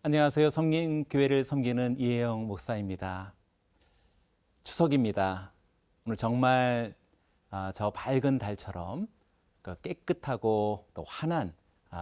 안녕하세요. 섬김교회를 섬기는 이혜영 목사입니다. 추석입니다. 오늘 정말 저 밝은 달처럼 깨끗하고 또 환한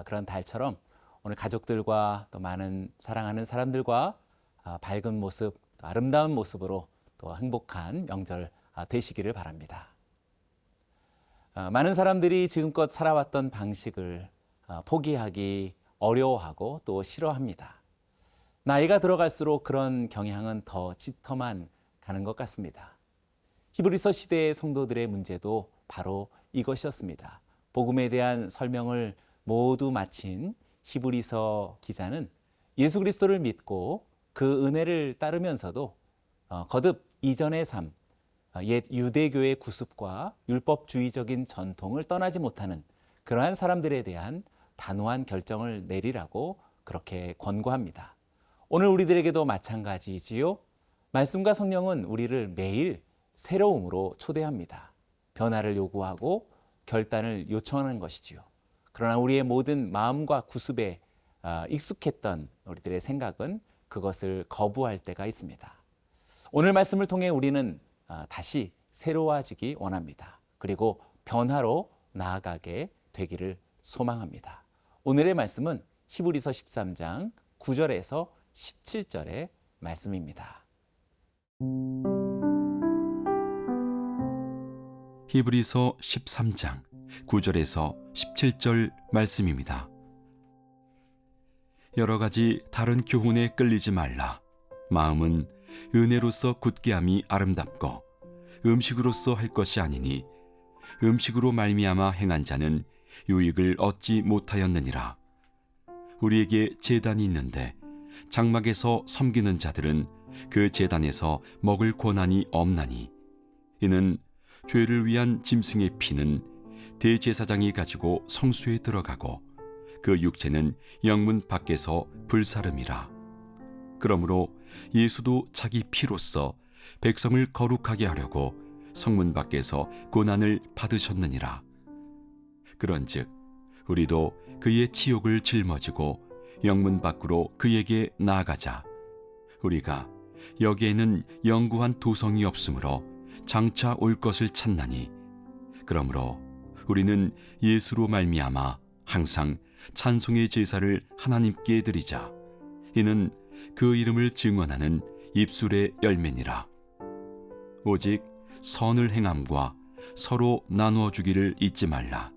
그런 달처럼 오늘 가족들과 또 많은 사랑하는 사람들과 밝은 모습, 또 아름다운 모습으로 또 행복한 명절 되시기를 바랍니다. 많은 사람들이 지금껏 살아왔던 방식을 포기하기 어려워하고 또 싫어합니다. 나이가 들어갈수록 그런 경향은 더 짙어만 가는 것 같습니다. 히브리서 시대의 성도들의 문제도 바로 이것이었습니다. 복음에 대한 설명을 모두 마친 히브리서 기자는 예수 그리스도를 믿고 그 은혜를 따르면서도 거듭 이전의 삶, 옛 유대교의 구습과 율법주의적인 전통을 떠나지 못하는 그러한 사람들에 대한 단호한 결정을 내리라고 그렇게 권고합니다. 오늘 우리들에게도 마찬가지이지요. 말씀과 성령은 우리를 매일 새로움으로 초대합니다. 변화를 요구하고 결단을 요청하는 것이지요. 그러나 우리의 모든 마음과 구습에 익숙했던 우리들의 생각은 그것을 거부할 때가 있습니다. 오늘 말씀을 통해 우리는 다시 새로워지기 원합니다. 그리고 변화로 나아가게 되기를 소망합니다. 오늘의 말씀은 히브리서 13장 9절에서 17절의 말씀입니다. 히브리서 13장 9절에서 17절 말씀입니다. 여러 가지 다른 교훈에 끌리지 말라. 마음은 은혜로서 굳게함이 아름답고 음식으로서 할 것이 아니니 음식으로 말미암아 행한 자는 유익을 얻지 못하였느니라. 우리에게 제단이 있는데 장막에서 섬기는 자들은 그 제단에서 먹을 권한이 없나니 이는 죄를 위한 짐승의 피는 대제사장이 가지고 성소에 들어가고 그 육체는 영문 밖에서 불사름이라. 그러므로 예수도 자기 피로써 백성을 거룩하게 하려고 성문 밖에서 고난을 받으셨느니라. 그런즉 우리도 그의 치욕을 짊어지고 영문 밖으로 그에게 나아가자. 우리가 여기에는 영구한 도성이 없으므로 장차 올 것을 찾나니 그러므로 우리는 예수로 말미암아 항상 찬송의 제사를 하나님께 드리자. 이는 그 이름을 증언하는 입술의 열매니라. 오직 선을 행함과 서로 나누어 주기를 잊지 말라.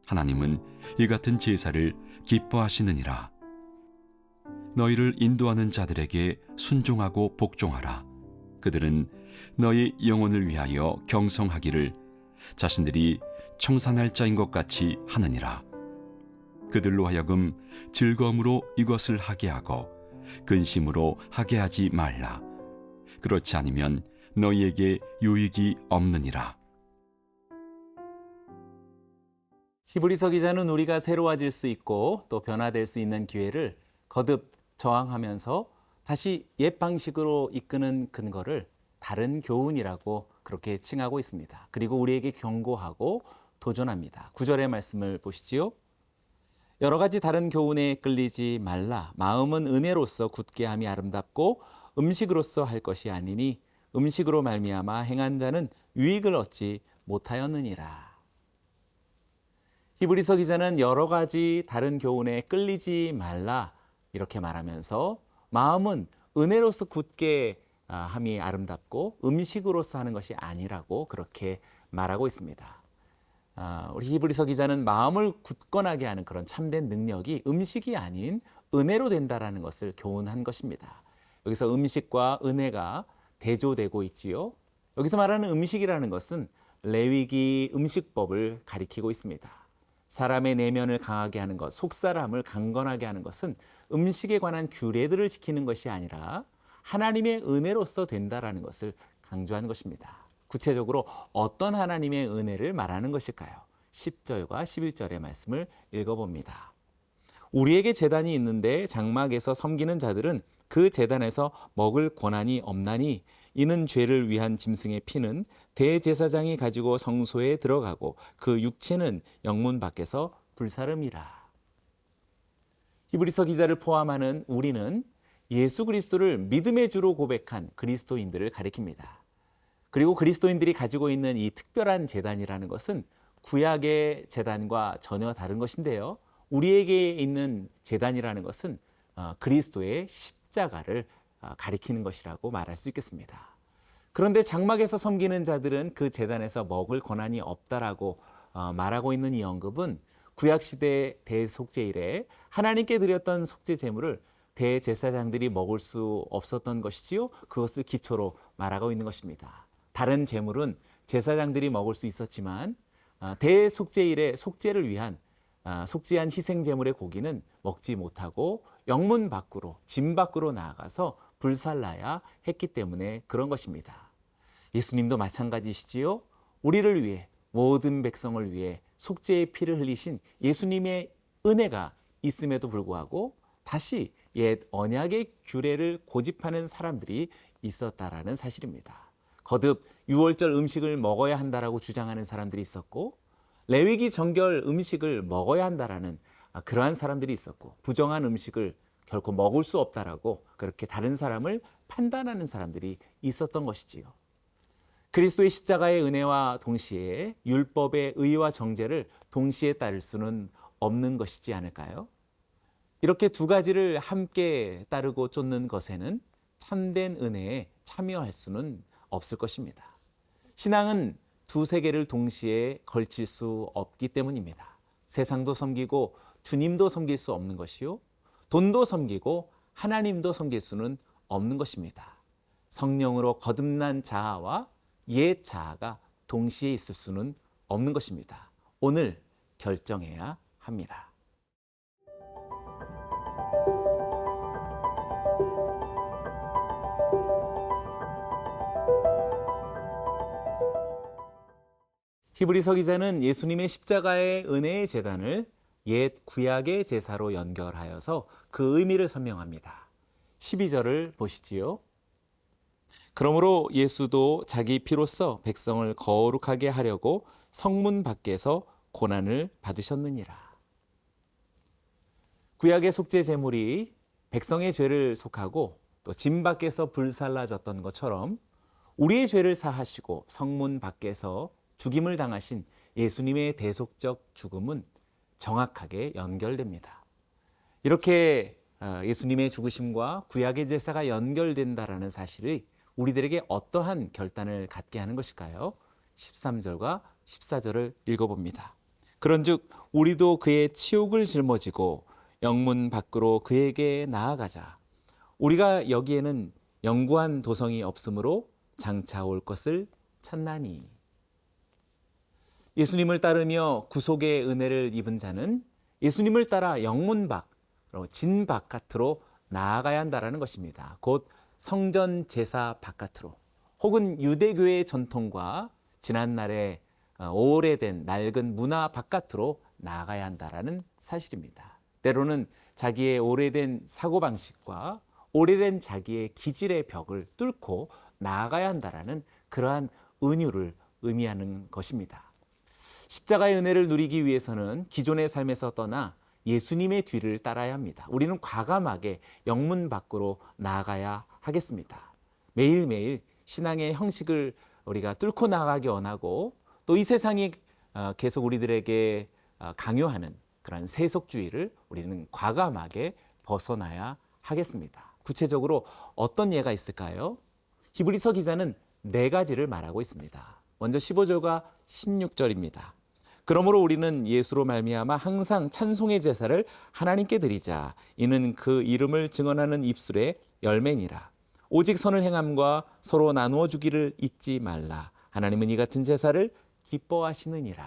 하나님은 이 같은 제사를 기뻐하시느니라. 너희를 인도하는 자들에게 순종하고 복종하라. 그들은 너희 영혼을 위하여 경성하기를 자신들이 청산할 자인 것 같이 하느니라. 그들로 하여금 즐거움으로 이것을 하게 하고 근심으로 하게 하지 말라. 그렇지 않으면 너희에게 유익이 없느니라. 히브리서 기자는 우리가 새로워질 수 있고 또 변화될 수 있는 기회를 거듭 저항하면서 다시 옛 방식으로 이끄는 근거를 다른 교훈이라고 그렇게 칭하고 있습니다. 그리고 우리에게 경고하고 도전합니다. 9절의 말씀을 보시지요. 여러 가지 다른 교훈에 끌리지 말라. 마음은 은혜로서 굳게함이 아름답고 음식으로서 할 것이 아니니 음식으로 말미암아 행한 자는 유익을 얻지 못하였느니라. 히브리서 기자는 여러 가지 다른 교훈에 끌리지 말라 이렇게 말하면서 마음은 은혜로서 굳게 함이 아름답고 음식으로서 하는 것이 아니라고 그렇게 말하고 있습니다. 우리 히브리서 기자는 마음을 굳건하게 하는 그런 참된 능력이 음식이 아닌 은혜로 된다라는 것을 교훈한 것입니다. 여기서 음식과 은혜가 대조되고 있지요. 여기서 말하는 음식이라는 것은 레위기 음식법을 가리키고 있습니다. 사람의 내면을 강하게 하는 것, 속사람을 강건하게 하는 것은 음식에 관한 규례들을 지키는 것이 아니라 하나님의 은혜로서 된다라는 것을 강조하는 것입니다. 구체적으로 어떤 하나님의 은혜를 말하는 것일까요? 10절과 11절의 말씀을 읽어봅니다. 우리에게 제단이 있는데 장막에서 섬기는 자들은 그 제단에서 먹을 권한이 없나니 이는 죄를 위한 짐승의 피는 대제사장이 가지고 성소에 들어가고 그 육체는 영문 밖에서 불사름이라. 히브리서 기자를 포함하는 우리는 예수 그리스도를 믿음의 주로 고백한 그리스도인들을 가리킵니다. 그리고 그리스도인들이 가지고 있는 이 특별한 제단이라는 것은 구약의 제단과 전혀 다른 것인데요. 우리에게 있는 제단이라는 것은 그리스도의 십자가를 가리키는 것이라고 말할 수 있겠습니다. 그런데 장막에서 섬기는 자들은 그 제단에서 먹을 권한이 없다라고 말하고 있는 이 언급은 구약시대 대속죄 이래 하나님께 드렸던 속죄 제물을 대제사장들이 먹을 수 없었던 것이지요. 그것을 기초로 말하고 있는 것입니다. 다른 제물은 제사장들이 먹을 수 있었지만 대속죄 이래 속죄를 위한 속죄한 희생 제물의 고기는 먹지 못하고 영문 밖으로 진 밖으로 나아가서 불살라야 했기 때문에 그런 것입니다. 예수님도 마찬가지시지요. 우리를 위해 모든 백성을 위해 속죄의 피를 흘리신 예수님의 은혜가 있음에도 불구하고 다시 옛 언약의 규례를 고집하는 사람들이 있었다라는 사실입니다. 거듭 유월절 음식을 먹어야 한다라고 주장하는 사람들이 있었고 레위기 정결 음식을 먹어야 한다라는 그러한 사람들이 있었고 부정한 음식을 결코 먹을 수 없다라고 그렇게 다른 사람을 판단하는 사람들이 있었던 것이지요. 그리스도의 십자가의 은혜와 동시에 율법의 의와 정죄를 동시에 따를 수는 없는 것이지 않을까요? 이렇게 두 가지를 함께 따르고 쫓는 것에는 참된 은혜에 참여할 수는 없을 것입니다. 신앙은 두 세계를 동시에 걸칠 수 없기 때문입니다. 세상도 섬기고 주님도 섬길 수 없는 것이요. 돈도 섬기고 하나님도 섬길 수는 없는 것입니다. 성령으로 거듭난 자아와 옛 자아가 동시에 있을 수는 없는 것입니다. 오늘 결정해야 합니다. 히브리서 기자는 예수님의 십자가의 은혜의 제단을 옛 구약의 제사로 연결하여서 그 의미를 설명합니다. 12절을 보시지요. 그러므로 예수도 자기 피로써 백성을 거룩하게 하려고 성문 밖에서 고난을 받으셨느니라. 구약의 속죄 제물이 백성의 죄를 속하고 또 진 밖에서 불살라졌던 것처럼 우리의 죄를 사하시고 성문 밖에서 죽임을 당하신 예수님의 대속적 죽음은 정확하게 연결됩니다. 이렇게 예수님의 죽으심과 구약의 제사가 연결된다라는 사실이 우리들에게 어떠한 결단을 갖게 하는 것일까요? 13절과 14절을 읽어봅니다. 그런즉 우리도 그의 치욕을 짊어지고 영문 밖으로 그에게 나아가자. 우리가 여기에는 영구한 도성이 없으므로 장차 올 것을 찾나니. 예수님을 따르며 구속의 은혜를 입은 자는 예수님을 따라 영문 밖, 진 바깥으로 나아가야 한다는 것입니다. 곧 성전 제사 바깥으로 혹은 유대교의 전통과 지난날의 오래된 낡은 문화 바깥으로 나아가야 한다는 사실입니다. 때로는 자기의 오래된 사고방식과 오래된 자기의 기질의 벽을 뚫고 나아가야 한다는 그러한 은유를 의미하는 것입니다. 십자가의 은혜를 누리기 위해서는 기존의 삶에서 떠나 예수님의 뒤를 따라야 합니다. 우리는 과감하게 영문 밖으로 나아가야 하겠습니다. 매일매일 신앙의 형식을 우리가 뚫고 나가기 원하고 또 이 세상이 계속 우리들에게 강요하는 그런 세속주의를 우리는 과감하게 벗어나야 하겠습니다. 구체적으로 어떤 예가 있을까요? 히브리서 기자는 4가지를 말하고 있습니다. 먼저 15절과 16절입니다. 그러므로 우리는 예수로 말미암아 항상 찬송의 제사를 하나님께 드리자. 이는 그 이름을 증언하는 입술의 열매니라. 오직 선을 행함과 서로 나누어 주기를 잊지 말라. 하나님은 이 같은 제사를 기뻐하시느니라.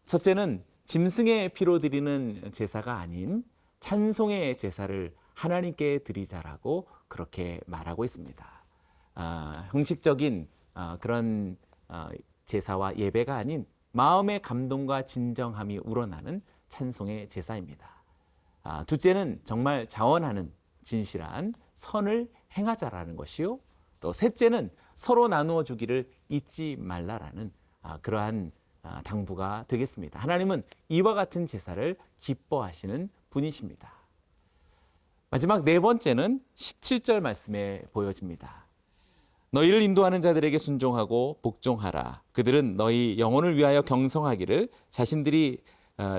첫째는 짐승의 피로 드리는 제사가 아닌 찬송의 제사를 하나님께 드리자라고 그렇게 말하고 있습니다. 형식적인 그런 제사와 예배가 아닌 마음의 감동과 진정함이 우러나는 찬송의 제사입니다. 둘째는 정말 자원하는 진실한 선을 행하자라는 것이요. 또 셋째는 서로 나누어 주기를 잊지 말라라는 그러한 당부가 되겠습니다. 하나님은 이와 같은 제사를 기뻐하시는 분이십니다. 마지막 네 번째는 17절 말씀에 보여집니다. 너희를 인도하는 자들에게 순종하고 복종하라. 그들은 너희 영혼을 위하여 경성하기를 자신들이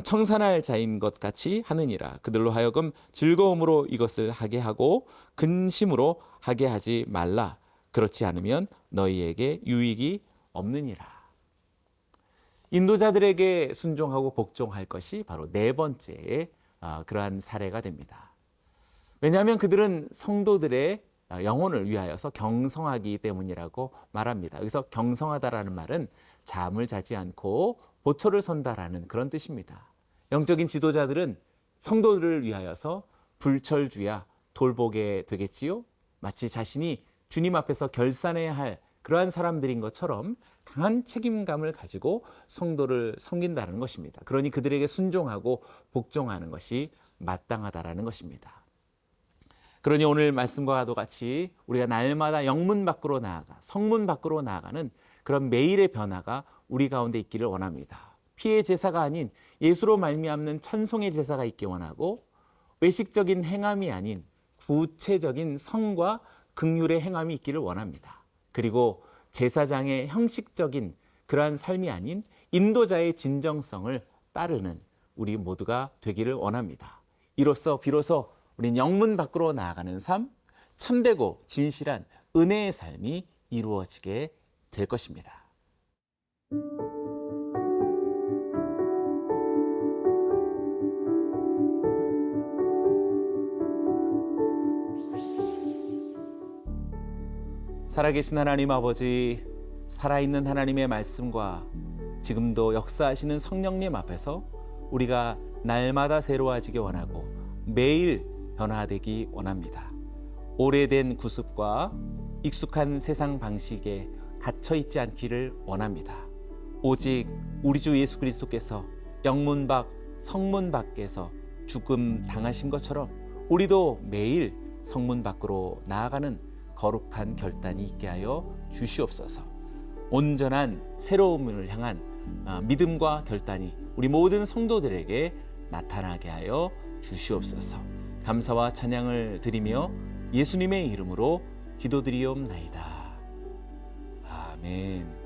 청산할 자인 것 같이 하느니라. 그들로 하여금 즐거움으로 이것을 하게 하고 근심으로 하게 하지 말라. 그렇지 않으면 너희에게 유익이 없느니라. 인도자들에게 순종하고 복종할 것이 바로 네 번째의 그러한 사례가 됩니다. 왜냐하면 그들은 성도들의 영혼을 위하여서 경성하기 때문이라고 말합니다. 여기서 경성하다라는 말은 잠을 자지 않고 보초를 선다라는 그런 뜻입니다. 영적인 지도자들은 성도들을 위하여서 불철주야 돌보게 되겠지요. 마치 자신이 주님 앞에서 결산해야 할 그러한 사람들인 것처럼 강한 책임감을 가지고 성도를 섬긴다는 것입니다. 그러니 그들에게 순종하고 복종하는 것이 마땅하다라는 것입니다. 그러니 오늘 말씀과 같이 우리가 날마다 영문 밖으로 나아가 성문 밖으로 나아가는 그런 매일의 변화가 우리 가운데 있기를 원합니다. 피의 제사가 아닌 예수로 말미암는 찬송의 제사가 있기 원하고 외식적인 행함이 아닌 구체적인 성과 긍휼의 행함이 있기를 원합니다. 그리고 제사장의 형식적인 그러한 삶이 아닌 인도자의 진정성을 따르는 우리 모두가 되기를 원합니다. 이로써 비로소 우린 영문 밖으로 나아가는 삶, 참되고 진실한 은혜의 삶이 이루어지게 될 것입니다. 살아계신 하나님 아버지, 살아있는 하나님의 말씀과 지금도 역사하시는 성령님 앞에서 우리가 날마다 새로워지기 원하고 매일 변화되기 원합니다. 오래된 구습과 익숙한 세상 방식에 갇혀 있지 않기를 원합니다. 오직 우리 주 예수 그리스도께서 영문 밖, 성문 밖에서 죽음 당하신 것처럼 우리도 매일 성문 밖으로 나아가는 거룩한 결단이 있게 하여 주시옵소서. 온전한 새로움을 향한 믿음과 결단이 우리 모든 성도들에게 나타나게 하여 주시옵소서. 감사와 찬양을 드리며 예수님의 이름으로 기도드리옵나이다. 아멘.